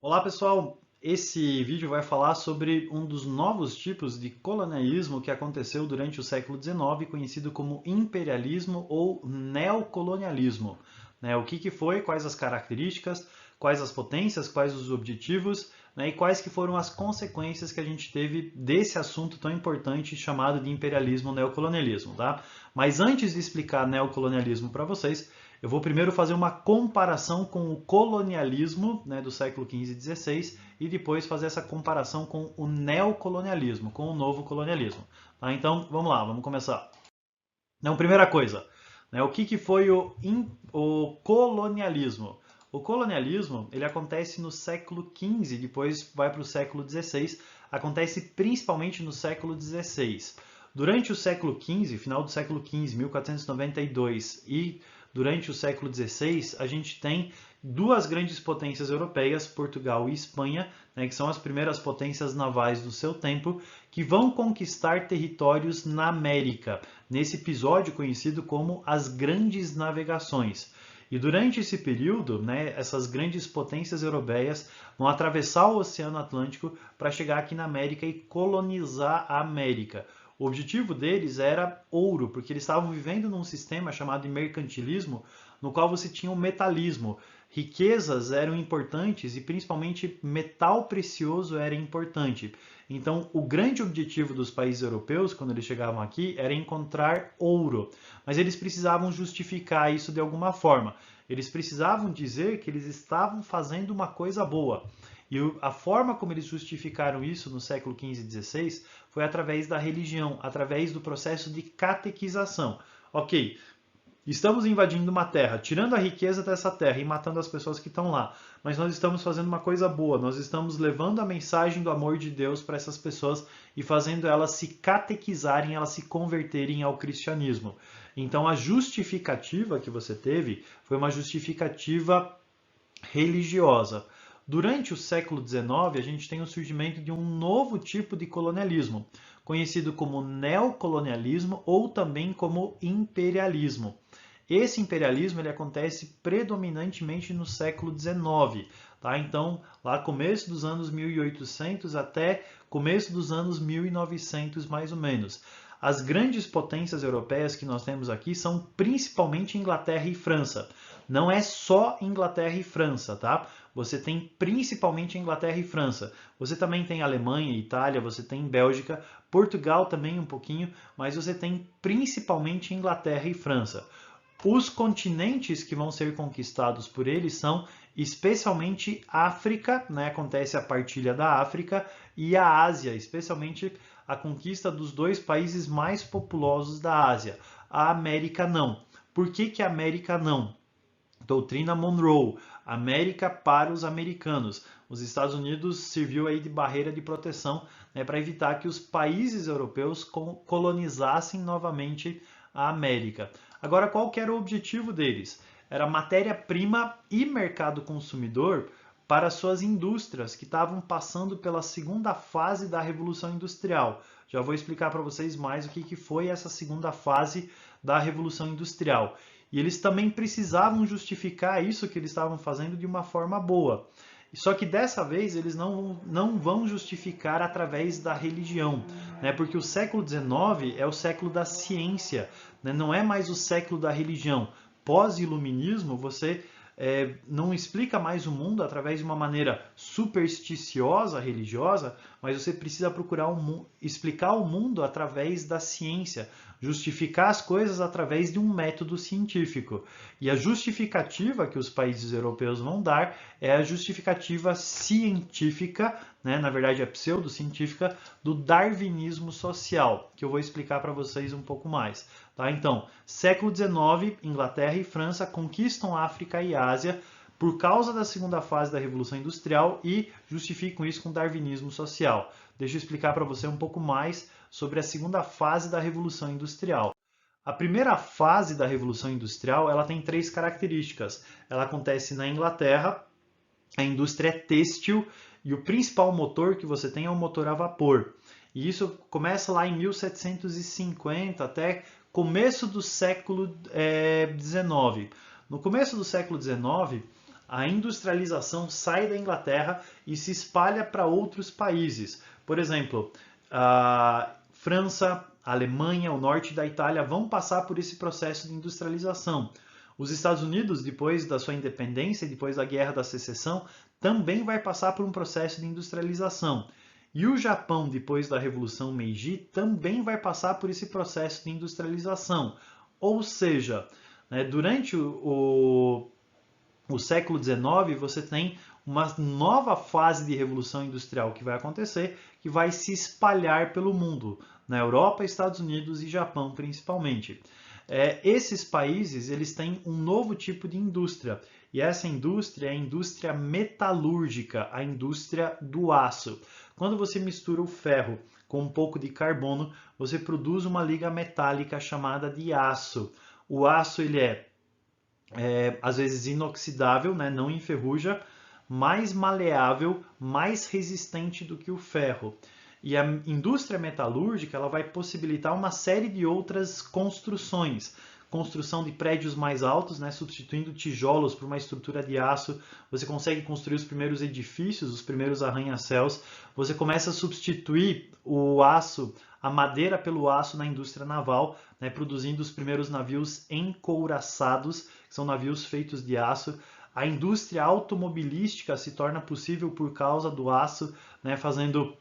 Olá pessoal, esse vídeo vai falar sobre um dos novos tipos de colonialismo que aconteceu durante o século XIX, conhecido como imperialismo ou neocolonialismo. O que foi, quais as características, quais as potências, quais os objetivos, e quais que foram as consequências que a gente teve desse assunto tão importante chamado de imperialismo ou neocolonialismo, tá? Mas antes de explicar neocolonialismo para vocês, eu vou primeiro fazer uma comparação com o colonialismo, do século XV e XVI e depois fazer essa comparação com o neocolonialismo, com o novo colonialismo. Tá? Então, vamos lá, vamos começar. Então, primeira coisa, o que foi o colonialismo? O colonialismo ele acontece no século XV, depois vai para o século XVI, acontece principalmente no século XVI. Durante o século XV, final do século XV, 1492 e durante o século XVI, a gente tem duas grandes potências europeias, Portugal e Espanha, que são as primeiras potências navais do seu tempo, que vão conquistar territórios na América, nesse episódio conhecido como as Grandes Navegações. E durante esse período, essas grandes potências europeias vão atravessar o Oceano Atlântico para chegar aqui na América e colonizar a América. O objetivo deles era ouro, porque eles estavam vivendo num sistema chamado de mercantilismo, no qual você tinha o metalismo. Riquezas eram importantes e principalmente metal precioso era importante. Então, o grande objetivo dos países europeus, quando eles chegavam aqui, era encontrar ouro. Mas eles precisavam justificar isso de alguma forma. Eles precisavam dizer que eles estavam fazendo uma coisa boa. E a forma como eles justificaram isso no século XV e XVI foi através da religião, através do processo de catequização. Ok, estamos invadindo uma terra, tirando a riqueza dessa terra e matando as pessoas que estão lá. Mas nós estamos fazendo uma coisa boa, nós estamos levando a mensagem do amor de Deus para essas pessoas e fazendo elas se catequizarem, elas se converterem ao cristianismo. Então a justificativa que você teve foi uma justificativa religiosa. Durante o século XIX, a gente tem o surgimento de um novo tipo de colonialismo, conhecido como neocolonialismo ou também como imperialismo. Esse imperialismo ele acontece predominantemente no século XIX, tá? Então, lá começo dos anos 1800 até começo dos anos 1900 mais ou menos. As grandes potências europeias que nós temos aqui são principalmente Inglaterra e França. Não é só Inglaterra e França, tá? Você tem principalmente Inglaterra e França. Você também tem Alemanha, Itália, você tem Bélgica, Portugal também um pouquinho, mas você tem principalmente Inglaterra e França. Os continentes que vão ser conquistados por eles são especialmente África, acontece a partilha da África, e a Ásia, especialmente a conquista dos dois países mais populosos da Ásia. A América não. Por que a América não? Doutrina Monroe, América para os americanos. Os Estados Unidos serviu aí de barreira de proteção, para evitar que os países europeus colonizassem novamente a América. Agora, qual que era o objetivo deles? Era matéria-prima e mercado consumidor para suas indústrias que estavam passando pela segunda fase da Revolução Industrial. Já vou explicar para vocês mais o que foi essa segunda fase da Revolução Industrial. E eles também precisavam justificar isso que eles estavam fazendo de uma forma boa. Só que dessa vez eles não vão justificar através da religião, porque o século XIX é o século da ciência, não é mais o século da religião. Pós-iluminismo, você não explica mais o mundo através de uma maneira supersticiosa, religiosa, mas você precisa procurar explicar o mundo através da ciência, justificar as coisas através de um método científico. E a justificativa que os países europeus vão dar é a justificativa científica, na verdade é pseudocientífica, do darwinismo social, que eu vou explicar para vocês um pouco mais. Tá? Então, século XIX, Inglaterra e França conquistam África e Ásia por causa da segunda fase da Revolução Industrial e justificam isso com darwinismo social. Deixa eu explicar para você um pouco mais sobre a segunda fase da Revolução Industrial. A primeira fase da Revolução Industrial ela tem três características. Ela acontece na Inglaterra, a indústria é têxtil e o principal motor que você tem é o motor a vapor. E isso começa lá em 1750 até começo do século XIX. No começo do século XIX, a industrialização sai da Inglaterra e se espalha para outros países. Por exemplo, a França, a Alemanha, o norte da Itália vão passar por esse processo de industrialização. Os Estados Unidos, depois da sua independência, depois da Guerra da Secessão, também vai passar por um processo de industrialização. E o Japão, depois da Revolução Meiji, também vai passar por esse processo de industrialização. Ou seja, durante o século XIX, você tem uma nova fase de revolução industrial que vai acontecer, que vai se espalhar pelo mundo, na Europa, Estados Unidos e Japão principalmente. Esses países eles têm um novo tipo de indústria, e essa indústria é a indústria metalúrgica, a indústria do aço. Quando você mistura o ferro com um pouco de carbono, você produz uma liga metálica chamada de aço. O aço ele é às vezes inoxidável, né? Não enferruja, mais maleável, mais resistente do que o ferro. E a indústria metalúrgica ela vai possibilitar uma série de outras construções. Construção de prédios mais altos, né, substituindo tijolos por uma estrutura de aço. Você consegue construir os primeiros edifícios, os primeiros arranha-céus. Você começa a substituir o aço, a madeira pelo aço na indústria naval, né, produzindo os primeiros navios encouraçados, que são navios feitos de aço. A indústria automobilística se torna possível por causa do aço, né, fazendo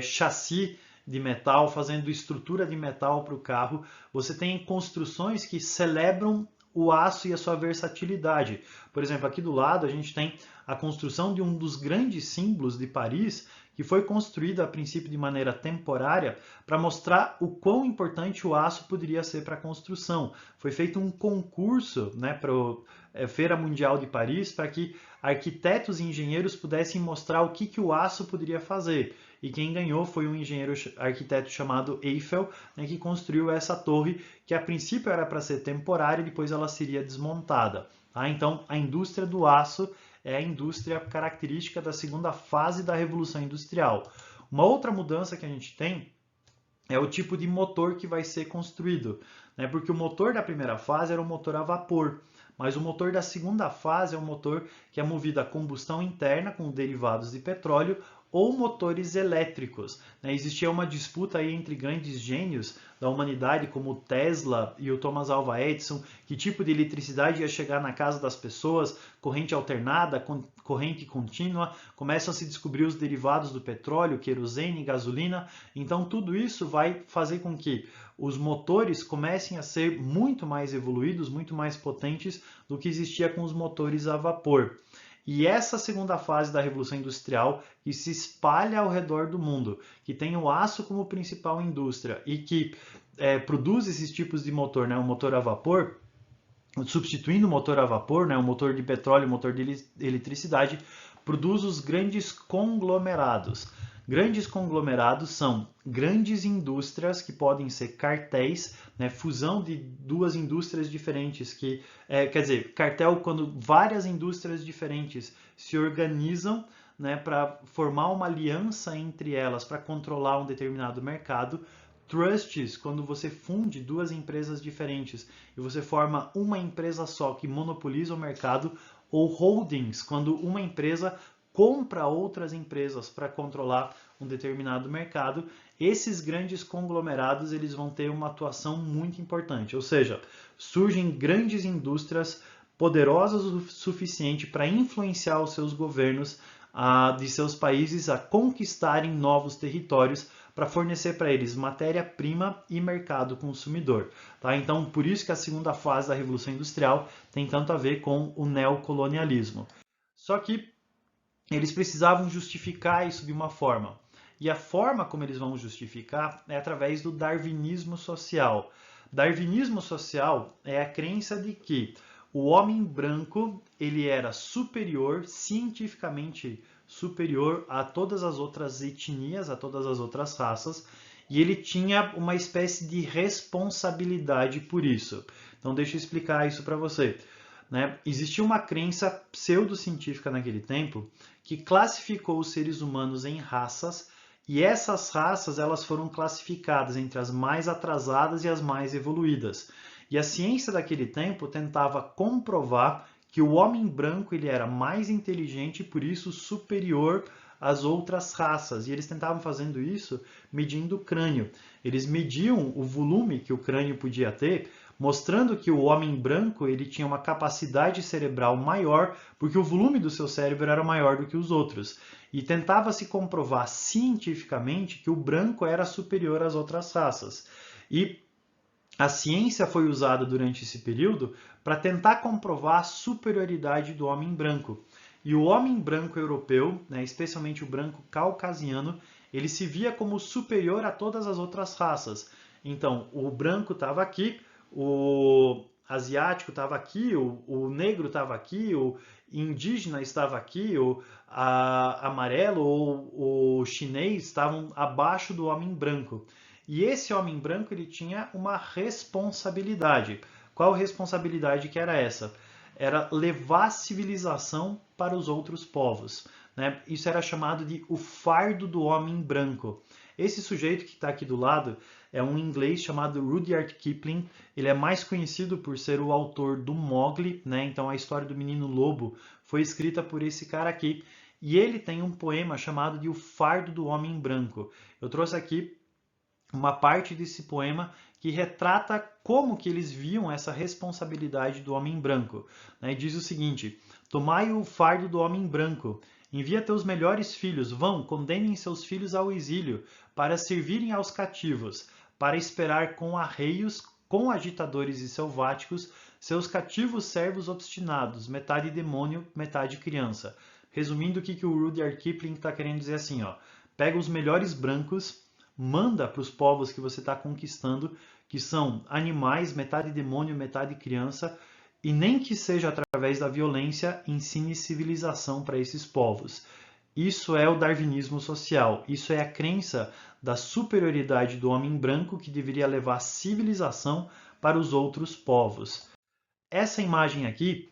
chassi de metal, fazendo estrutura de metal para o carro. Você tem construções que celebram o aço e a sua versatilidade. Por exemplo, aqui do lado a gente tem a construção de um dos grandes símbolos de Paris, que foi construído a princípio de maneira temporária para mostrar o quão importante o aço poderia ser para a construção. Foi feito um concurso, né, para a Feira Mundial de Paris para que arquitetos e engenheiros pudessem mostrar o que o aço poderia fazer. E quem ganhou foi um engenheiro arquiteto chamado Eiffel, né, que construiu essa torre, que a princípio era para ser temporária e depois ela seria desmontada. Tá? Então, a indústria do aço é a indústria característica da segunda fase da Revolução Industrial. Uma outra mudança que a gente tem é o tipo de motor que vai ser construído, né? Porque o motor da primeira fase era um motor a vapor, mas o motor da segunda fase é um motor que é movido a combustão interna com derivados de petróleo ou motores elétricos. Existia uma disputa aí entre grandes gênios da humanidade, como o Tesla e o Thomas Alva Edison, que tipo de eletricidade ia chegar na casa das pessoas, corrente alternada, corrente contínua, começam a se descobrir os derivados do petróleo, querosene, gasolina. Então tudo isso vai fazer com que os motores comecem a ser muito mais evoluídos, muito mais potentes do que existia com os motores a vapor. E essa segunda fase da Revolução Industrial, que se espalha ao redor do mundo, que tem o aço como principal indústria e que produz esses tipos de motor, né, o motor a vapor, substituindo o motor a vapor, né, o motor de petróleo, o motor de eletricidade, produz os grandes conglomerados. Grandes conglomerados são grandes indústrias que podem ser cartéis, né, fusão de duas indústrias diferentes, quer dizer, cartel quando várias indústrias diferentes se organizam, né, para formar uma aliança entre elas para controlar um determinado mercado. Trusts, quando você funde duas empresas diferentes e você forma uma empresa só que monopoliza o mercado, ou holdings, quando uma empresa compra outras empresas para controlar um determinado mercado. Esses grandes conglomerados eles vão ter uma atuação muito importante, ou seja, surgem grandes indústrias poderosas o suficiente para influenciar os seus governos de seus países a conquistarem novos territórios para fornecer para eles matéria-prima e mercado consumidor. Tá? Então, por isso que a segunda fase da Revolução Industrial tem tanto a ver com o neocolonialismo. Só que eles precisavam justificar isso de uma forma. E a forma como eles vão justificar é através do darwinismo social. Darwinismo social é a crença de que o homem branco ele era superior, cientificamente superior a todas as outras etnias, a todas as outras raças, e ele tinha uma espécie de responsabilidade por isso. Então deixa eu explicar isso para você. Existia uma crença pseudocientífica naquele tempo que classificou os seres humanos em raças, e essas raças elas foram classificadas entre as mais atrasadas e as mais evoluídas. E a ciência daquele tempo tentava comprovar que o homem branco ele era mais inteligente e por isso superior às outras raças. E eles tentavam fazendo isso medindo o crânio. Eles mediam o volume que o crânio podia ter, mostrando que o homem branco ele tinha uma capacidade cerebral maior, porque o volume do seu cérebro era maior do que os outros. E tentava se comprovar cientificamente que o branco era superior às outras raças. E a ciência foi usada durante esse período para tentar comprovar a superioridade do homem branco. E o homem branco europeu, né, especialmente o branco caucasiano, ele se via como superior a todas as outras raças. Então, o branco estava aqui, o asiático estava aqui, o negro estava aqui, o indígena estava aqui, o amarelo ou o chinês estavam abaixo do homem branco. E esse homem branco ele tinha uma responsabilidade. Qual responsabilidade que era essa? Era levar a civilização para os outros povos, né? Isso era chamado de o fardo do homem branco. Esse sujeito que está aqui do lado é um inglês chamado Rudyard Kipling. Ele é mais conhecido por ser o autor do Mowgli, né? Então a história do menino lobo foi escrita por esse cara aqui. E ele tem um poema chamado de O Fardo do Homem Branco. Eu trouxe aqui uma parte desse poema que retrata como que eles viam essa responsabilidade do homem branco. Né? Diz o seguinte: tomai o fardo do homem branco, envia teus melhores filhos, vão, condenem seus filhos ao exílio, para servirem aos cativos, para esperar com arreios, com agitadores e selváticos, seus cativos servos obstinados, metade demônio, metade criança. Resumindo, o que o Rudyard Kipling está querendo dizer assim, ó, pega os melhores brancos, manda para os povos que você está conquistando, que são animais, metade demônio, metade criança, e nem que seja através da violência, ensine civilização para esses povos. Isso é o darwinismo social, isso é a crença da superioridade do homem branco que deveria levar civilização para os outros povos. Essa imagem aqui,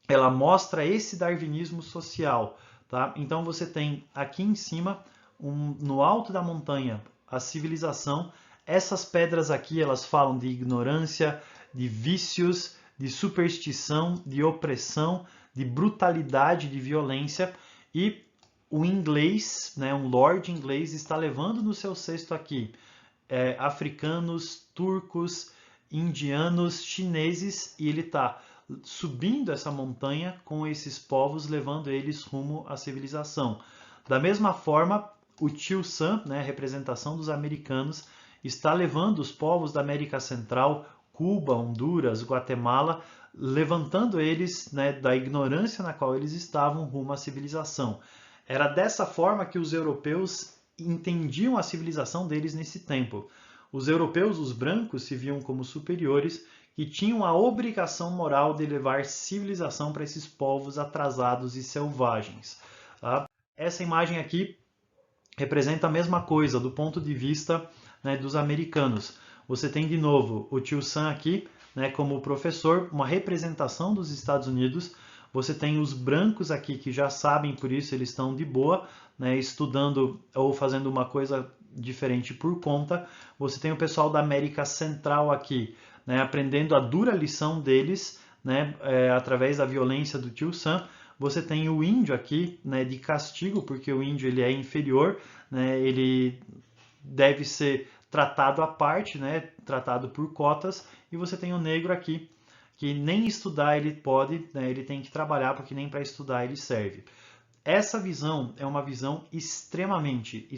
ela mostra esse darwinismo social, tá? Então você tem aqui em cima no alto da montanha, a civilização. Essas pedras aqui, elas falam de ignorância, de vícios, de superstição, de opressão, de brutalidade, de violência. E o inglês, né, um lord inglês, está levando no seu cesto aqui africanos, turcos, indianos, chineses, e ele está subindo essa montanha com esses povos, levando eles rumo à civilização. Da mesma forma, o Tio Sam, né, representação dos americanos, está levando os povos da América Central, Cuba, Honduras, Guatemala, levantando eles, né, da ignorância na qual eles estavam rumo à civilização. Era dessa forma que os europeus entendiam a civilização deles nesse tempo. Os europeus, os brancos, se viam como superiores e tinham a obrigação moral de levar civilização para esses povos atrasados e selvagens. Tá? Essa imagem aqui representa a mesma coisa do ponto de vista, né, dos americanos. Você tem de novo o Tio Sam aqui, né, como professor, uma representação dos Estados Unidos. Você tem os brancos aqui que já sabem, por isso eles estão de boa, né, estudando ou fazendo uma coisa diferente por conta. Você tem o pessoal da América Central aqui, né, aprendendo a dura lição deles, né, através da violência do Tio Sam. Você tem o índio aqui, né, de castigo, porque o índio ele é inferior, né, ele deve ser tratado à parte, né, tratado por cotas. E você tem o negro aqui, que nem estudar ele pode, né, ele tem que trabalhar, porque nem para estudar ele serve. Essa visão é uma visão extremamente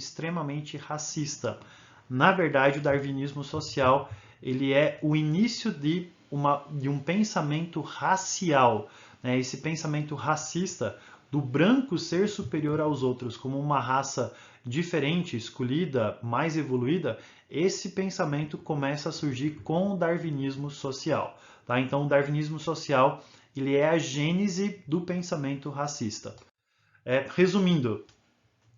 racista. Na verdade, o darwinismo social ele é o início de um pensamento racial. Né? Esse pensamento racista do branco ser superior aos outros como uma raça diferente, escolhida, mais evoluída, esse pensamento começa a surgir com o darwinismo social. Tá? Então, o darwinismo social ele é a gênese do pensamento racista. Resumindo,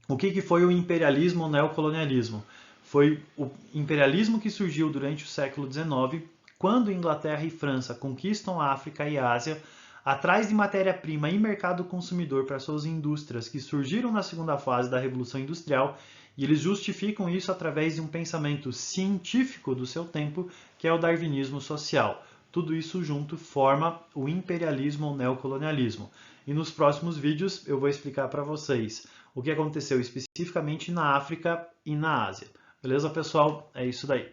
o que foi o imperialismo ou neocolonialismo? Foi o imperialismo que surgiu durante o século XIX, quando Inglaterra e França conquistam a África e a Ásia, atrás de matéria-prima e mercado consumidor para suas indústrias que surgiram na segunda fase da Revolução Industrial, e eles justificam isso através de um pensamento científico do seu tempo, que é o darwinismo social. tudo isso junto forma o imperialismo ou neocolonialismo. E nos próximos vídeos eu vou explicar para vocês o que aconteceu especificamente na África e na Ásia. Beleza, pessoal? É isso daí.